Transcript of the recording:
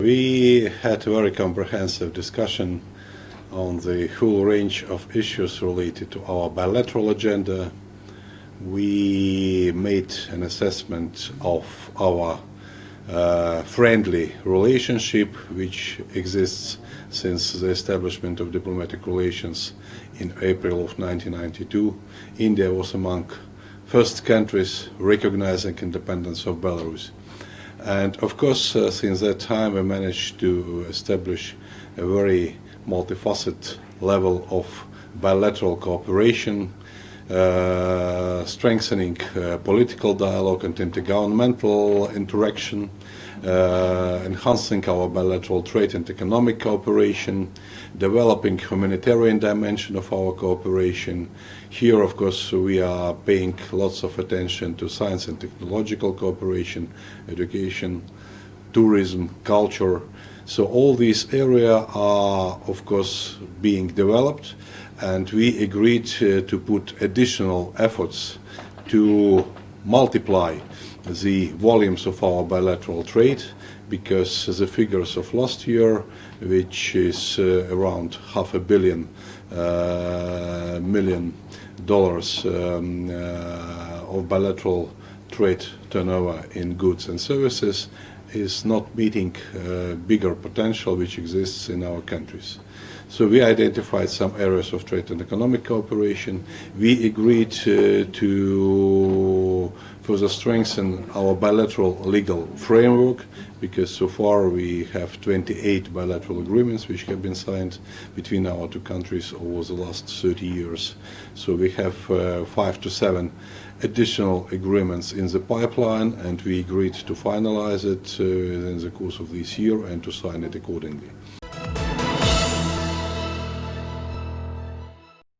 We had a very comprehensive discussion on the full range of issues related to our bilateral agenda. We made an assessment of our friendly relationship which exists since the establishment of diplomatic relations in April of 1992. India was among first countries recognizing independence of Belarus. And of course, since that time we managed to establish a very multifaceted level of bilateral cooperation, strengthening political dialogue and intergovernmental interaction, enhancing our bilateral trade and economic cooperation, developing humanitarian dimension of our cooperation. Here, of course, we are paying lots of attention to science and technological cooperation, education, tourism, culture. So all these areas are, of course, being developed, and we agreed to put additional efforts to multiply the volumes of our bilateral trade, because the figures of last year, which is around $500 million of bilateral trade turnover in goods and services, is not meeting bigger potential which exists in our countries. So we identified some areas of trade and economic cooperation. We agreed to further strengthen our bilateral legal framework, because so far we have 28 bilateral agreements which have been signed between our two countries over the last 30 years. So we have 5 to 7 additional agreements in the pipeline, and we agreed to finalize it in the course of this year and to sign it accordingly.